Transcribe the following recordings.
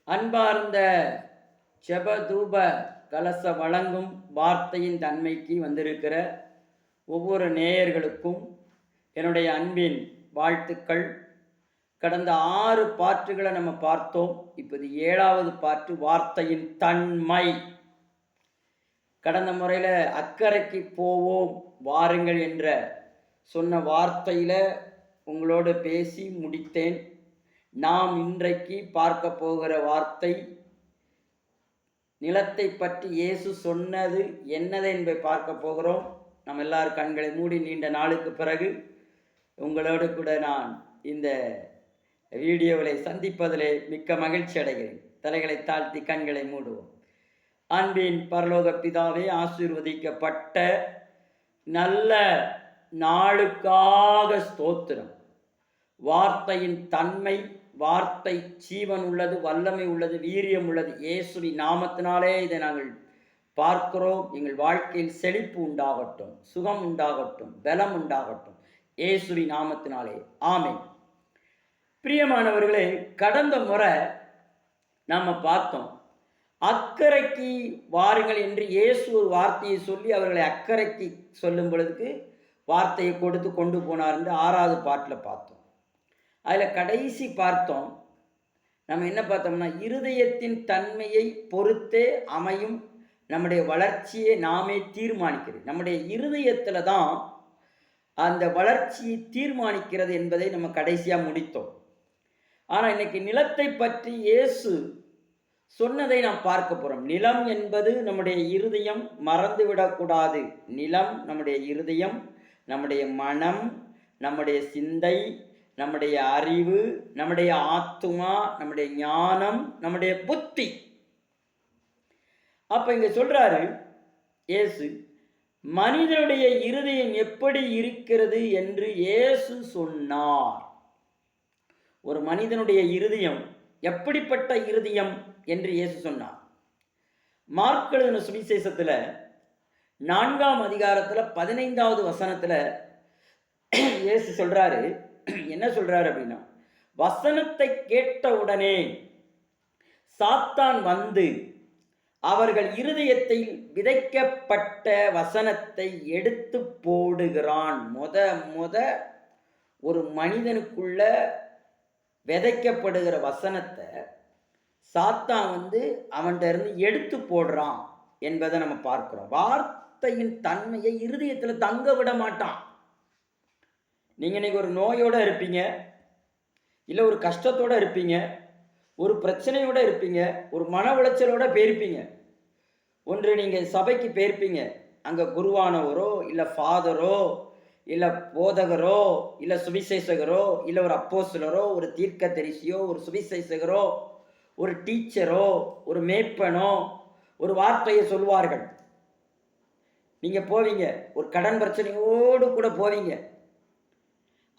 அன்பார்ந்த ஜெபதூப கலச வழங்கும் வார்த்தையின் தன்மைக்கு வந்திருக்கிற ஒவ்வொரு நேயர்களுக்கும் என்னுடைய அன்பின் வாழ்த்துக்கள். கடந்த 6 பாட்டுகளை நம்ம பார்த்தோம். இப்போது 7வது பாட்டு வார்த்தையின் தன்மை. கடந்த முறையில் அக்கறைக்கு போவோம் வாருங்கள் என்ற சொன்ன வார்த்தையில் உங்களோடு பேசி முடித்தேன். நாம் இன்றைக்கு பார்க்க போகிற வார்த்தை நிலத்தை பற்றி இயேசு சொன்னது என்னது என்பதை பார்க்க போகிறோம். நம்ம எல்லாரும் கண்களை மூடி நீண்ட நாளுக்கு பிறகு உங்களோடு கூட நான் இந்த வீடியோவில் சந்திப்பதிலே மிக்க மகிழ்ச்சி அடைகிறேன். தலைகளை தாழ்த்தி கண்களை மூடுவோம். அன்பின் பரலோக பிதாவே, ஆசீர்வதிக்கப்பட்ட நல்ல நாளுக்காக ஸ்தோத்திரம். வார்த்தையின் தன்மை, வார்த்தை ஜீவன் உள்ளது, வல்லமை உள்ளது, வீரியம் உள்ளது. இயேசுவின் நாமத்தினாலே இதை நாங்கள் பார்க்கிறோம். எங்கள் வாழ்க்கையில் செழிப்பு உண்டாகட்டும், சுகம் உண்டாகட்டும், பலம் உண்டாகட்டும், இயேசுவின் நாமத்தினாலே ஆமென். பிரியமானவர்களே, கடந்த முறை நாம் பார்த்தோம், அக்கறைக்கு வாருங்கள் என்று இயேசு ஒரு வார்த்தையை சொல்லி அவர்களை அக்கறைக்கு சொல்லும் பொழுதுக்கு வார்த்தையை கொடுத்து கொண்டு போனார் என்று 6வது பாட்டில் பார்த்தோம். அதில் கடைசி பார்த்தோம், நம்ம என்ன பார்த்தோம்னா, இருதயத்தின் தன்மையை பொறுத்தே அமையும் நம்முடைய வளர்ச்சியை நாமே தீர்மானிக்கிறது. நம்முடைய இருதயத்தில் தான் அந்த வளர்ச்சியை தீர்மானிக்கிறது என்பதை நம்ம கடைசியாக முடித்தோம். ஆனால் இன்னைக்கு நிலத்தை பற்றி இயேசு சொன்னதை நாம் பார்க்க போகிறோம். நிலம் என்பது நம்முடைய இருதயம், மறந்துவிடக்கூடாது. நிலம் நம்முடைய இருதயம், நம்முடைய மனம், நம்முடைய சிந்தை, நம்முடைய அறிவு, நம்முடைய ஆத்துமா, நம்முடைய ஞானம், நம்முடைய புத்தி. அப்ப இங்க சொல்றாரு இயேசு, மனிதனுடைய இருதயம் எப்படி இருக்கிறது என்று இயேசு சொன்னார். ஒரு மனிதனுடைய இருதயம் எப்படிப்பட்ட இருதயம் என்று இயேசு சொன்னார். மார்க் எழுதின சுவிசேஷத்துல 4ஆம் அதிகாரத்துல 15வது வசனத்துல இயேசு சொல்றாரு, என்ன சொல்றாரு அப்படின்னா, வசனத்தை கேட்ட உடனே சாத்தான் வந்து அவர்கள் இருதயத்தில் விதைக்கப்பட்ட வசனத்தை எடுத்து போடுகிறான். முத ஒரு மனிதனுக்குள்ள விதைக்கப்படுகிற வசனத்தை சாத்தான் வந்து அவன்கிட்ட இருந்து எடுத்து போடுறான் என்பதை நம்ம பார்க்கிறோம். வார்த்தையின் தன்மையை இருதயத்தில் தங்க விட மாட்டான். நீங்கள் இன்னைக்கு ஒரு நோயோட இருப்பீங்க, இல்லை ஒரு கஷ்டத்தோட இருப்பீங்க, ஒரு பிரச்சனையோட இருப்பீங்க, ஒரு மன உளைச்சலோட போயிருப்பீங்க. ஒன்று நீங்கள் சபைக்கு போயிருப்பீங்க, அங்கே குருவானவரோ இல்லை ஃபாதரோ இல்லை போதகரோ இல்லை சுவிசேஷகரோ இல்லை ஒரு அப்போஸ்தலரோ ஒரு தீர்க்கதரிசியோ ஒரு சுவிசேஷகரோ ஒரு டீச்சரோ ஒரு மேய்ப்பனோ ஒரு வார்த்தையை சொல்வார்கள். நீங்கள் போவீங்க, ஒரு கடன் பிரச்சனையோடு கூட போவீங்க.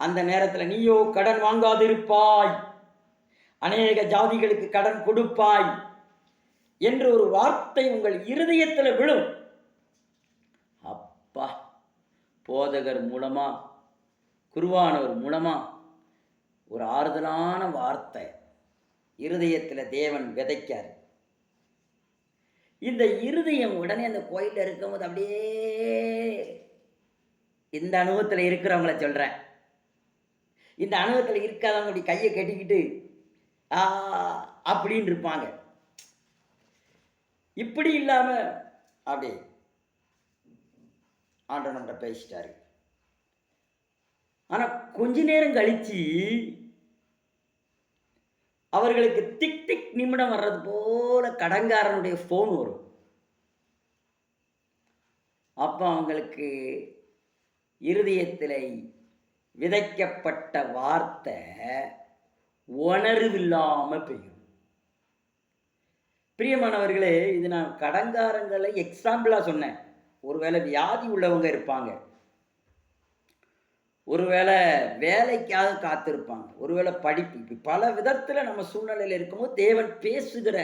அந்த நேரத்தில் நீயோ கடன் வாங்காதிருப்பாய், அநேக ஜாதிகளுக்கு கடன் கொடுப்பாய் என்று ஒரு வார்த்தை உங்கள் இருதயத்தில் விழும். அப்பா, போதகர் மூலமா குருவானவர் மூலமா ஒரு ஆறுதலான வார்த்தை இருதயத்தில் தேவன் விதைக்கார். இந்த இருதயம் உடனே அந்த கோயிலில் இருக்கும்போது அப்படியே, இந்த அனுபவத்தில் இருக்கிறவங்கள சொல்கிறேன், இந்த அனுபவத்தில் இருக்காதவங்க அப்படி கையை கட்டிக்கிட்டு அப்படின்னு இருப்பாங்க. இப்படி இல்லாமல் அப்படி ஆண்டவர் நம்மகிட்ட பேசிட்டாரு. ஆனால் கொஞ்ச நேரம் கழிச்சு அவர்களுக்கு திக் திக் நிமிடம் வர்றது போல கடன்காரனுடைய ஃபோன் வரும். அப்போ அவங்களுக்கு இருதயத்தில் விதைக்கப்பட்ட வார்த்தை உணர்வில்லாமல் பெய்யும். பிரியமானவர்களே, இது நான் கடன்காரங்களை எக்ஸாம்பிளாக சொன்னேன். ஒருவேளை வியாதி உள்ளவங்க இருப்பாங்க, ஒருவேளை வேலைக்காக காத்திருப்பாங்க, ஒருவேளை படிப்பு, இப்படி பல விதத்தில் நம்ம சூழ்நிலையில் இருக்கும்போது தேவன் பேசுகிற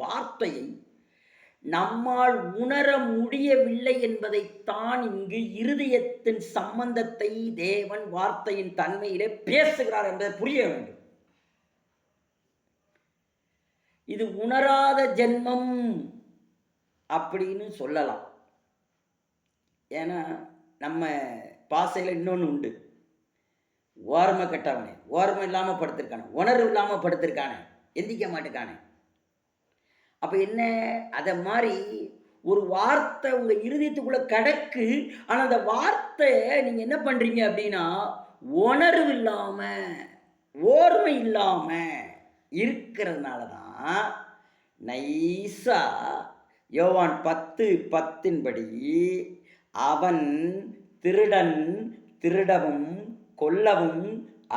வார்த்தையை நம்மால் உணர முடியவில்லை என்பதைத்தான் இங்கு இருதயத்தின் சம்பந்தத்தை தேவன் வார்த்தையின் தன்மையிலே பேசுகிறார் என்பதை புரிய வேண்டும். இது உணராத ஜென்மம் அப்படின்னு சொல்லலாம். ஏன்னா நம்ம பாசையில் இன்னொன்று உண்டு. ஓரமை கெட்டவனே, ஓரமை இல்லாமல் படுத்திருக்கானே, உணர்வு இல்லாமல் படுத்திருக்கானே, எந்திக்க மாட்டேக்கானே. அப்போ என்ன, அதை மாதிரி ஒரு வார்த்தை உங்கள் இருதயத்துக்குள்ளே கிடக்கு. ஆனால் அந்த வார்த்தையை நீங்கள் என்ன பண்ணுறீங்க அப்படின்னா, உணர்வு இல்லாமல் ஓர்மை இல்லாமல் இருக்கிறதுனால தான் நைஸா யோவான் 10:10 அவன் திருடன், திருடவும் கொல்லவும்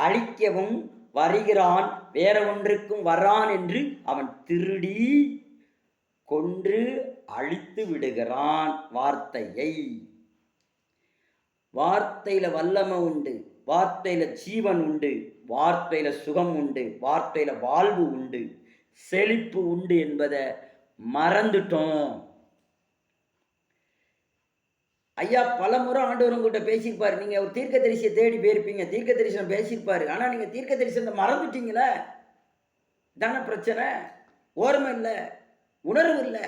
அழிக்கவும் வருகிறான், வேற ஒன்றுக்கும் வரான் என்று அவன் திருடி கொன்று அழித்து விடுகிறான் வார்த்தையை. வார்த்தையில வல்லமை உண்டு, வார்த்தையில ஜீவன் உண்டு, வார்த்தையில சுகம் உண்டு, வார்த்தையில வாழ்வு உண்டு, செழிப்பு உண்டு என்பதை மறந்துட்டோம். ஐயா பல முறை ஆண்டவர் உங்கள்கிட்ட பேசியிருப்பாரு. நீங்க ஒரு தீர்க்க தரிசியை தேடி போயிருப்பீங்க, தீர்க்க தரிசனம் பேசியிருப்பாரு. ஆனா நீங்க தீர்க்க தரிசனத்தை மறந்துட்டீங்களே, தானே பிரச்சனை. ஓர்மை இல்லை, உணர்வு இல்லை.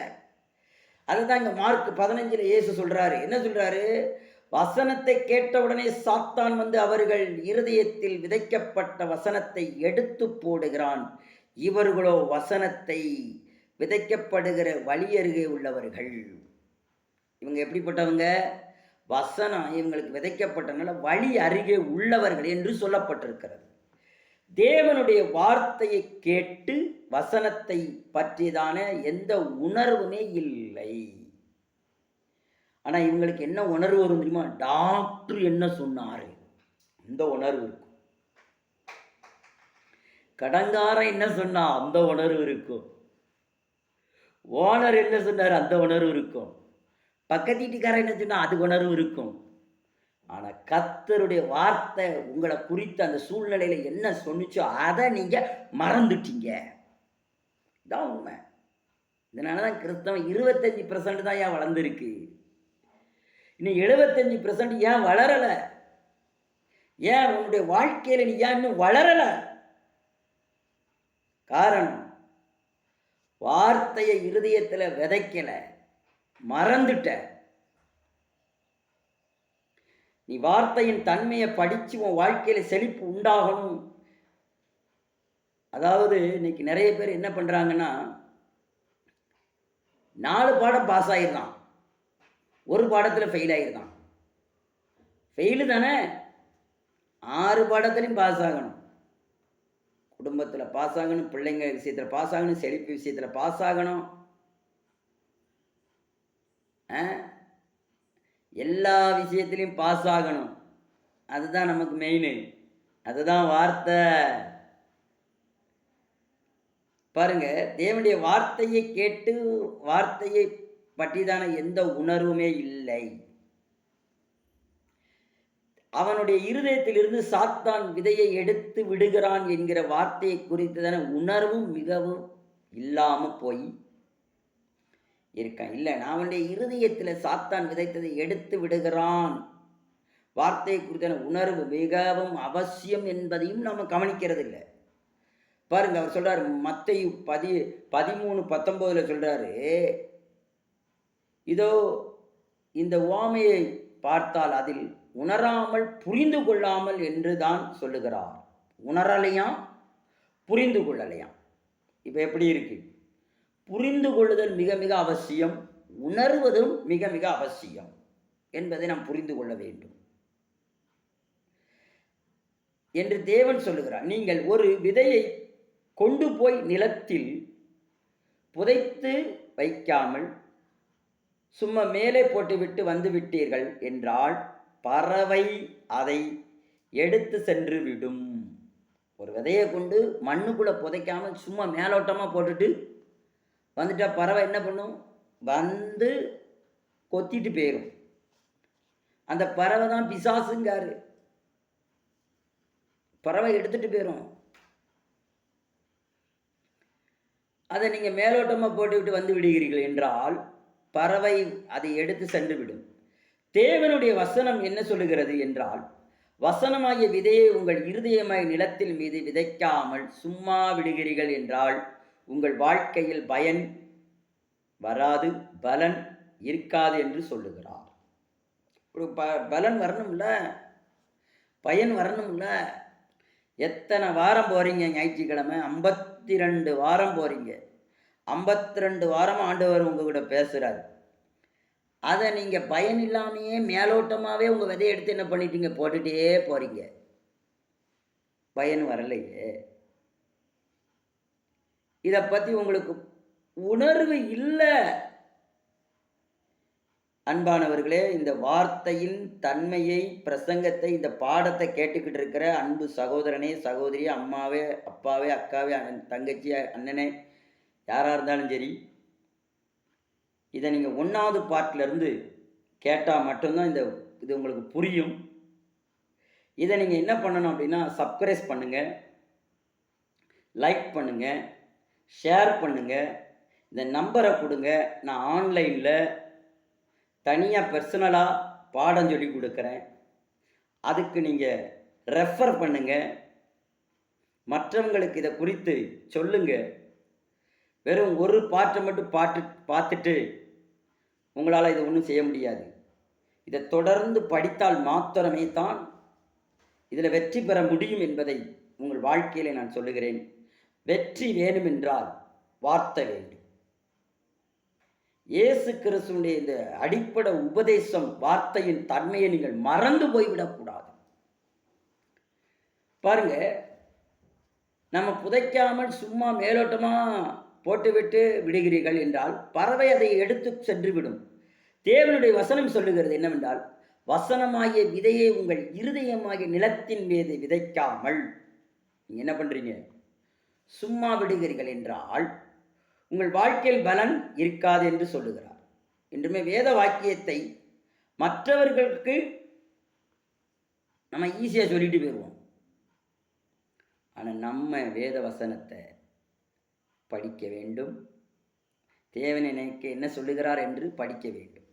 அதுதான் இங்க மார்க் 15 இயேசு சொல்றாரு. என்ன சொல்றாரு? வசனத்தை கேட்டவுடனே சாத்தான் வந்து அவர்கள் இருதயத்தில் விதைக்கப்பட்ட வசனத்தை எடுத்து போடுகிறான். இவர்களோ வசனத்தை விதைக்கப்படுகிற வழி அருகே உள்ளவர்கள். இவங்க எப்படிப்பட்டவங்க? வசனம் இவங்களுக்கு விதைக்கப்பட்டனால வழி அருகே உள்ளவர்கள் என்று சொல்லப்பட்டிருக்கிறது. தேவனுடைய வார்த்தையை கேட்டு வசனத்தை பற்றியதான எந்த உணர்வுமே இல்லை. ஆனா இவங்களுக்கு என்ன உணர்வு வரும் தெரியுமா? டாக்டர் என்ன சொன்னாரு அந்த உணர்வு இருக்கும். கடங்காரன் என்ன சொன்னா அந்த உணர்வு இருக்கும். ஓனர் என்ன சொன்னார் அந்த உணர்வு இருக்கும். பக்கத்து வீட்டுக்காரன் என்ன சொன்னா அது உணர்வு இருக்கும். ஆனா கர்த்தருடைய வார்த்தை உங்களை குறித்த அந்த சூழ்நிலையில என்ன சொன்னிச்சோ அதை நீங்க மறந்துட்டீங்க. இதான் உண்மை. இதனாலதான் கிறிஸ்தவம் 25% தான் ஏன் வளர்ந்துருக்கு, இன்னும் 75% ஏன் வளரல? ஏன் உன்னுடைய வாழ்க்கையில நீ ஏன் இன்னும் வளரல? காரணம், வார்த்தையை இருதயத்துல விதைக்கல, மறந்துட்ட. நீ வார்த்தையின் தன்மையை படிச்சு உன் வாழ்க்கையில செழிப்பு உண்டாகணும். அதாவது இன்னைக்கு நிறைய பேர் என்ன பண்றாங்கன்னா, 4 பாடம் பாஸ் ஆயிடுறான், ஒரு பாடத்துல ஃபெயில் ஆயிடுறான். ஃபெயிலு தானே, 6 பாடத்திலையும் பாஸ் ஆகணும். குடும்பத்துல பாஸ் ஆகணும், பிள்ளைங்க விஷயத்துல பாஸ் ஆகணும், செழிப்பு விஷயத்துல பாஸ் ஆகணும், எல்லா விஷயத்திலையும் பாஸ் ஆகணும். அதுதான் நமக்கு மெயின். அதுதான் வார்த்தை. பாருங்க, தேவனுடைய வார்த்தையை கேட்டு வார்த்தையை பற்றிதான எந்த உணர்வுமே இல்லை. அவனுடைய இருதயத்திலிருந்து சாத்தான் விதையை எடுத்து விடுகிறான் என்கிற வார்த்தையை குறித்ததான உணர்வும் மிகவும் இல்லாம போய் இருக்கான். இல்லை, நான் அவனுடைய இருதயத்தில் சாத்தான் விதைத்ததை எடுத்து விடுகிறான், வார்த்தையை குறித்தான உணர்வு மிகவும் அவசியம் என்பதையும் நம்ம கவனிக்கிறது இல்லை. பாருங்க, அவர் சொல்றாரு மத்தேயு 13:19 சொல்றாரு, இதோ இந்த உவமையை பார்த்தால் அதில் உணராமல் புரிந்து கொள்ளாமல் என்று தான் சொல்லுகிறார். உணரலையாம், புரிந்து கொள்ளலையாம். இப்ப எப்படி இருக்கு? புரிந்து கொள்ளுதல் மிக மிக அவசியம், உணர்வதும் மிக மிக அவசியம் என்பதை நாம் புரிந்து கொள்ள வேண்டும் என்று தேவன் சொல்லுகிறார். நீங்கள் ஒரு விதையை கொண்டு போய் நிலத்தில் புதைத்து வைக்காமல் சும்மா மேலே போட்டுவிட்டு வந்து விட்டீர்கள் என்றால் பறவை அதை எடுத்து சென்று விடும். ஒரு விதையை கொண்டு மண்ணுக்குள்ள புதைக்காம சும்மா மேலோட்டமா போட்டுட்டு வந்துட்டா பறவை என்ன பண்ணும்? வந்து கொத்திட்டு போயிடும். அந்த பறவை தான் பிசாசுங்காரு. பறவை எடுத்துட்டு போயிடும். அதை நீங்க மேலோட்டமா போட்டுவிட்டு வந்து விடுகிறீர்கள் என்றால் பறவை அதை எடுத்து சென்று விடும். தேவனுடைய வசனம் என்ன சொல்லுகிறது என்றால், வசனமாகிய விதையை உங்கள் இருதயமாய் நிலத்தில் மீது விதைக்காமல் சும்மா விடுகிறீர்கள் என்றால் உங்கள் வாழ்க்கையில் பயன் வராது, பலன் இருக்காது என்று சொல்லுகிறார். ஒரு பலன் வரணும்ல, பயன் வரணும்ல. எத்தனை வாரம் போறீங்க? ஞாயிற்றுக்கிழமை 52 வாரம் போறீங்க. 52 வாரம் ஆண்டவர் உங்ககிட்ட பேசுறாரு. அதை நீங்க பயன் இல்லாமையே மேலோட்டமாவே உங்க விதையை எடுத்து என்ன பண்ணிட்டீங்க? போட்டுட்டே போறீங்க. பயன் வரலையே. இதை பத்தி உங்களுக்கு உணர்வு இல்லை. அன்பானவர்களே, இந்த வார்த்தையின் தன்மையை, பிரசங்கத்தை, இந்த பாடத்தை கேட்டுக்கிட்டு இருக்கிற அன்பு சகோதரனே, சகோதரி, அம்மாவே, அப்பாவே, அக்காவே, தங்கச்சி, அண்ணனே, யாராக இருந்தாலும் சரி, இதை நீங்கள் 1வது பார்ட்லேருந்து கேட்டால் மட்டும்தான் இது உங்களுக்கு புரியும். இதை நீங்கள் என்ன பண்ணணும் அப்படின்னா, சப்ஸ்கிரைப் பண்ணுங்கள், லைக் பண்ணுங்கள், ஷேர் பண்ணுங்கள், இந்த நம்பரை கொடுங்க. நான் ஆன்லைனில் தனியாக பர்சனலாக பாடம் சொல்லி கொடுக்குறேன். அதுக்கு நீங்கள் ரெஃபர் பண்ணுங்கள், மற்றவங்களுக்கு இதை குறித்து சொல்லுங்கள். வெறும் ஒரு பாட்டை மட்டும் பார்த்துட்டு உங்களால் இதை ஒன்றும் செய்ய முடியாது. இதை தொடர்ந்து படித்தால் மாத்திரமே தான் இதில் வெற்றி பெற முடியும் என்பதை உங்கள் வாழ்க்கையில் நான் சொல்லுகிறேன். வெற்றி வேணுமென்றால் வார்த்தை வேண்டும். இயேசு கிறிஸ்துவினுடைய இந்த அடிப்படை உபதேசம், வார்த்தையின் தன்மையை நீங்கள் மறந்து போய்விடக்கூடாது. பாருங்க, நம்ம புதைக்காமல் சும்மா மேலோட்டமா போட்டுவிட்டு விடுகிறீர்கள் என்றால் பறவை அதை எடுத்து சென்றுவிடும். தேவனுடைய வசனம் சொல்லுகிறது என்னவென்றால், வசனமாகிய விதையை உங்கள் இருதயமாகிய நிலத்தின் மீது விதைக்காமல் நீங்க என்ன பண்றீங்க? சும்மா விடுகிறீர்கள் என்றால் உங்கள் வாழ்க்கையில் பலன் இருக்காது என்று சொல்லுகிறார். என்றுமே வேத வாக்கியத்தை மற்றவர்களுக்கு நம்ம ஈஸியாக சொல்லிட்டு போயிடுவோம். ஆனால் நம்ம வேத வசனத்தை படிக்க வேண்டும். தேவன் எனக்கு என்ன சொல்லுகிறார் என்று படிக்க வேண்டும்.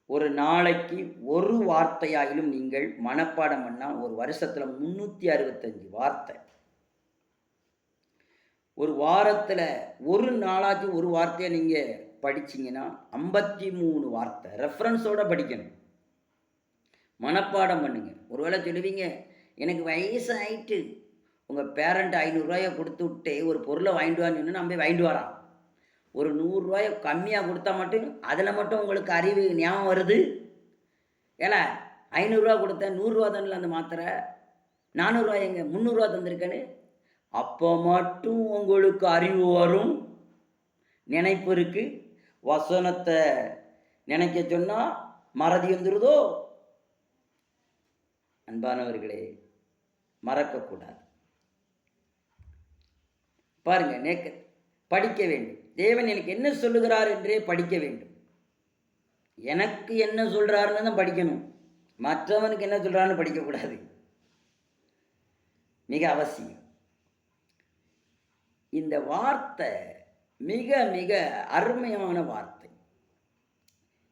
ஒரு நாளைக்கு ஒரு வார்த்தையாயிலும் நீங்கள் மனப்பாடம் பண்ணால் ஒரு வருஷத்தில் 365 வார்த்தை. ஒரு வாரத்தில் ஒரு நாளாச்சு ஒரு வார்த்தையை நீங்கள் படிச்சிங்கன்னா 53 வார்த்தை ரெஃபரன்ஸோடு படிக்கணும். மனப்பாடம் பண்ணுங்க. ஒருவேளை சொல்லுவீங்க, எனக்கு வயசு ஆயிட்டு, உங்கள் பேரண்ட் 500 ரூபாயை கொடுத்து விட்டு ஒரு பொருளை வாங்கிட்டு வான்னு சொன்னால் நம்ம வாங்கிட்டு வரான். ஒரு 100 ரூபாயை கம்மியாக கொடுத்தா மட்டும் அதில் மட்டும் உங்களுக்கு அறிவு ஞாபகம் வருது. ஏன்னா 500 ரூபா கொடுத்தேன், 100 ரூபா தானே அந்த மாத்திரை, 400 ரூபாய் எங்க 300 ரூபா தந்திருக்கேன்னு அப்போ மட்டும் உங்களுக்கு அறிவு வரும், நினைப்பு இருக்கு. வசனத்தை நினைக்க சொன்னால் மறதி வந்துடுதோ? அன்பானவர்களே, மறக்கக்கூடாது. பாருங்க, படிக்க வேண்டும். தேவன் எனக்கு என்ன சொல்லுகிறார் என்றே படிக்க வேண்டும். எனக்கு என்ன சொல்றாருன்னு தான் படிக்கணும். மற்றவனுக்கு என்ன சொல்றாருன்னு படிக்கக்கூடாது. மிக அவசியம். இந்த வார்த்தை மிக மிக அருமையான வார்த்தை.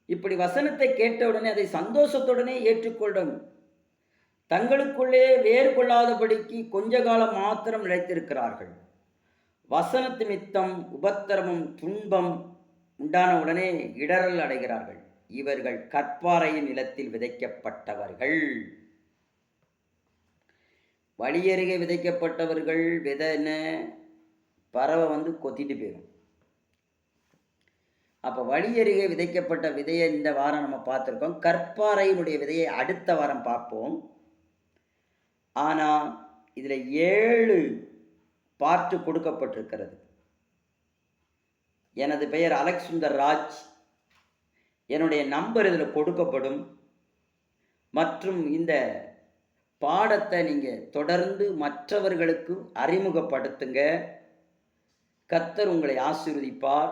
இப்படி வசனத்தை கேட்டவுடனே அதை சந்தோஷத்துடனே ஏற்றுக்கொள்ளும். தங்களுக்குள்ளே வேறு கொள்ளாதபடிக்கு கொஞ்ச காலம் மாத்திரம் நிலைத்திருக்கிறார்கள். வசனத்து நிமித்தம் உபத்திரமும் துன்பம் உண்டான உடனே இடரல் அடைகிறார்கள். இவர்கள் கற்பாறையின் நிலத்தில் விதைக்கப்பட்டவர்கள். வழியருகே விதைக்கப்பட்டவர்கள் விதைன்னு பறவை கொத்திட்டு போயிடும். அப்போ வழியருகே விதைக்கப்பட்ட விதையை இந்த வாரம் நம்ம பார்த்துருக்கோம். கற்பாறையினுடைய விதையை அடுத்த வாரம் பார்ப்போம். ஆனால் இதில் 7 பார்ட்டு கொடுக்கப்பட்டிருக்கிறது. எனது பெயர் அலெக்ஸ் சுந்தர் ராஜ். என்னுடைய நம்பர் இதில் கொடுக்கப்படும். மற்றும் இந்த பாடத்தை நீங்கள் தொடர்ந்து மற்றவர்களுக்கு அறிமுகப்படுத்துங்க. கர்த்தர் உங்களை ஆசீர்வதிப்பார்.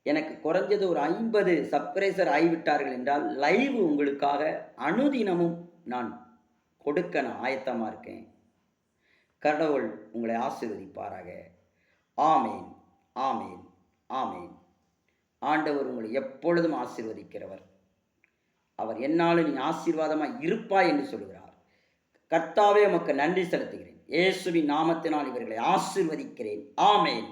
எனக்கு குறைஞ்சது ஒரு 50 சப்ஸ்கிரைபர் ஆகிவிட்டார்கள் என்றால் லைவ் உங்களுக்காக அனுதினமும் நான் கொடுக்க நான் ஆயத்தமாக இருக்கேன். கடவுள் உங்களை ஆசீர்வதிப்பாராக. ஆமேன், ஆமேன், ஆமேன். ஆண்டவர் உங்களை எப்பொழுதும் ஆசீர்வதிக்கிறவர். அவர் என்னாலும் நீ ஆசீர்வாதமாக இருப்பாய் என்று சொல்கிறார். கர்த்தாவே உமக்கு நன்றி செலுத்துகிறேன். இயேசுவின் நாமத்தினால் இவர்களை ஆசீர்வதிக்கிறேன். ஆமேன்.